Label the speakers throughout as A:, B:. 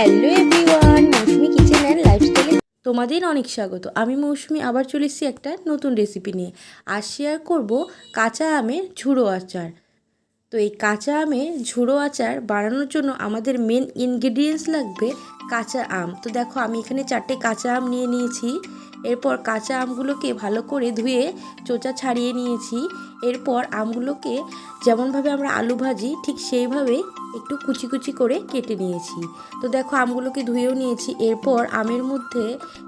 A: Hello everyone, Mousumi kitchen and লাইফস্টাইলে তোমাদের অনেক স্বাগত। আমি মৌসুমি আবার চলে এসেছি একটা নতুন রেসিপি নিয়ে। আর শেয়ার করব কাঁচা আমের ঝুড়ো আচার। তো এই কাঁচা আমের ঝুড়ো আচার বানানোর জন্য আমাদের মেন ইনগ্রেডিয়েন্টস লাগবে কাঁচা আম। তো দেখো আমি এখানে 4টে কাঁচা আম নিয়ে নিয়েছি। এরপর কাঁচা আমগুলোকে ভালো করে ধুয়ে চোচা ছাড়িয়ে নিয়েছি। এরপর আমগুলোকে যেমনভাবে আমরা আলু ভাজি ঠিক সেইভাবে একটু কুচি কুচি করে কেটে নিয়েছি। তো দেখো আমগুলোকে ধুয়েও নিয়েছি। এরপর আমের মধ্যে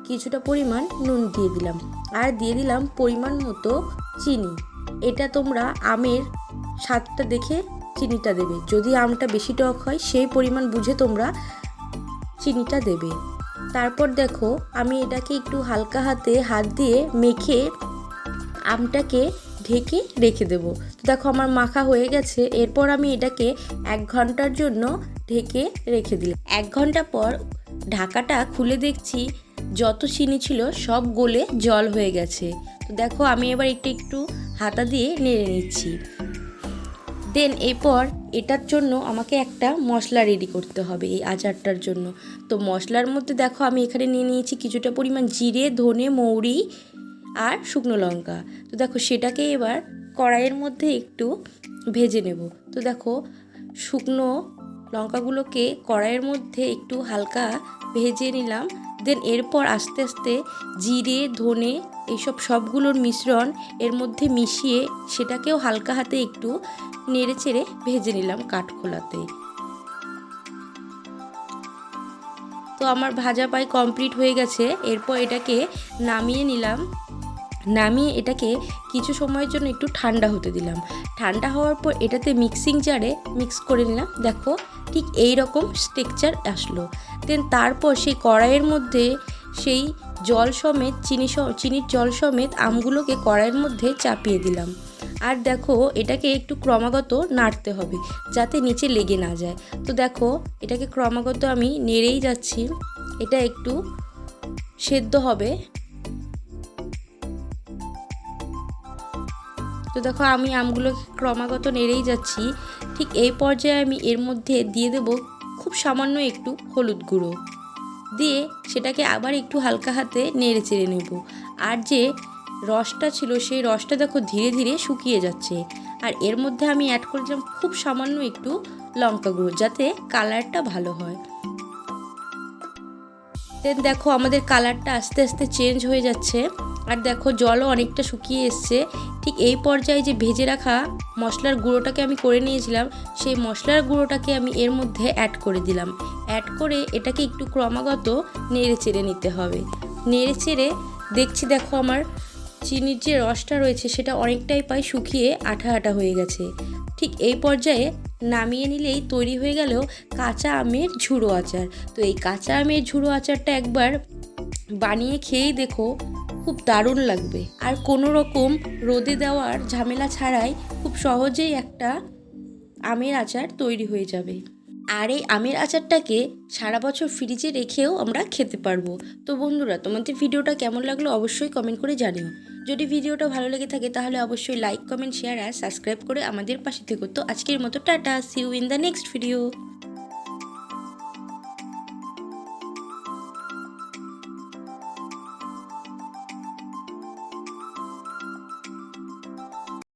A: কিছুটা পরিমাণ নুন দিয়ে দিলাম, আর দিয়ে দিলাম পরিমাণ মতো চিনি। এটা তোমরা আমের স্বাদটা দেখে চিনিটা দেবে। যদি আমটা বেশি টক হয় সেই পরিমাণ বুঝে তোমরা চিনিটা দেবে। তারপর দেখো আমি এটাকে একটু হালকা হাতে হাত দিয়ে মেখে আমটাকে ঢেকে রেখে দেবো। তো দেখো আমার মাখা হয়ে গেছে। এরপর আমি এটাকে 1 ঘন্টার জন্য ঢেকে রেখে দিলাম। 1 ঘন্টা পর ঢাকাটা খুলে দেখছি যত চিনি ছিল সব গলে জল হয়ে গেছে। তো দেখো আমি এবার একটু হাতা দিয়ে নেড়ে নিচ্ছি। দেন এরপর এটার জন্য আমাকে একটা মশলা রেডি করতে হবে এই আচারটার জন্য। তো মশলার মধ্যে দেখো আমি এখানে নিয়ে নিয়েছি কিছুটা পরিমাণ জিরে, ধনে, মৌরি আর শুকনো লঙ্কা। তো দেখো সেটাকে এবার কড়াইয়ের মধ্যে একটু ভেজে নেব। তো দেখো শুকনো লঙ্কাগুলোকে কড়াইয়ের মধ্যে একটু হালকা ভেজে নিলাম। দেন এরপর আস্তে আস্তে জিরে, ধনে এইসব সবগুলোর মিশ্রণ এর মধ্যে মিশিয়ে সেটাকেও হালকা হাতে একটু নেড়ে চেড়ে ভেজে নিলাম কাঠখোলাতে। তো আমার ভাজা প্রায় কমপ্লিট হয়ে গেছে। এরপর এটাকে নামিয়ে নিলাম। নামিয়ে এটাকে কিছু সময়ের জন্য একটু ঠান্ডা হতে দিলাম। ঠান্ডা হওয়ার পর এটাতে মিক্সিং জারে মিক্স করে নিলাম। দেখো ঠিক এই রকম টেক্সচার আসলো। দেন তারপর সেই কড়াইয়ের মধ্যে সেই জল সমেত চিনির জল সমেত আমগুলোকে কড়াইয়ের মধ্যে চাপিয়ে দিলাম। আর দেখো এটাকে একটু ক্রমাগত নাড়তে হবে যাতে নিচে লেগে না যায়। তো দেখো এটাকে ক্রমাগত আমি নেড়েই যাচ্ছি। এটা একটু সেদ্ধ হবে। তো দেখো আমি আমগুলোকে ক্রমাগত নেড়েই যাচ্ছি। ঠিক এই পর্যায়ে আমি এর মধ্যে দিয়ে দেব খুব সামান্য একটু হলুদ গুঁড়ো, দিয়ে সেটাকে আবার একটু হালকা হাতে নেড়ে চেড়ে নেব। আর যে রসটা ছিল সেই রসটা দেখো ধীরে ধীরে শুকিয়ে যাচ্ছে। আর এর মধ্যে আমি অ্যাড করেছিলাম খুব সামান্য একটু লঙ্কা গুঁড়ো যাতে কালারটা ভালো হয়। দেন দেখো আমাদের কালারটা আস্তে আস্তে চেঞ্জ হয়ে যাচ্ছে। আর দেখো জলও অনেকটা শুকিয়ে এসছে। ঠিক এই পর্যায়ে যে ভেজে রাখা মশলার গুঁড়োটাকে আমি করে নিয়েছিলাম সেই মশলার গুঁড়োটাকে আমি এর মধ্যে অ্যাড করে দিলাম। অ্যাড করে এটাকে একটু ক্রমাগত নেড়ে চেড়ে নিতে হবে। নেড়ে চেড়ে দেখছি দেখো আমার চিনির যে রসটা রয়েছে সেটা অনেকটাই প্রায় শুকিয়ে আঠা আঠা হয়ে গেছে। ঠিক এই পর্যায়ে নামিয়ে নিলেই তৈরি হয়ে গেল কাঁচা আমের ঝুড়ো আচার। তো এই কাঁচা আমের ঝুড়ো আচারটা একবার বানিয়ে খেয়েই দেখো, খুব দারুণ লাগবে। আর কোনো রকম রোদে দেওয়ার ঝামেলা ছাড়াই খুব সহজেই একটা আমের আচার তৈরি হয়ে যাবে। আর এই আমের আচারটাকে সারা বছর ফ্রিজে রেখেও আমরা খেতে পারবো। তো বন্ধুরা, তোমাদের ভিডিওটা কেমন লাগলো অবশ্যই কমেন্ট করে জানিও। যদি ভিডিওটা ভালো লেগে থাকে তাহলে অবশ্যই লাইক, কমেন্ট, শেয়ার আর সাবস্ক্রাইব করে আমাদের পাশে থেকো। তো আজকের মতো tata, see you in the next video.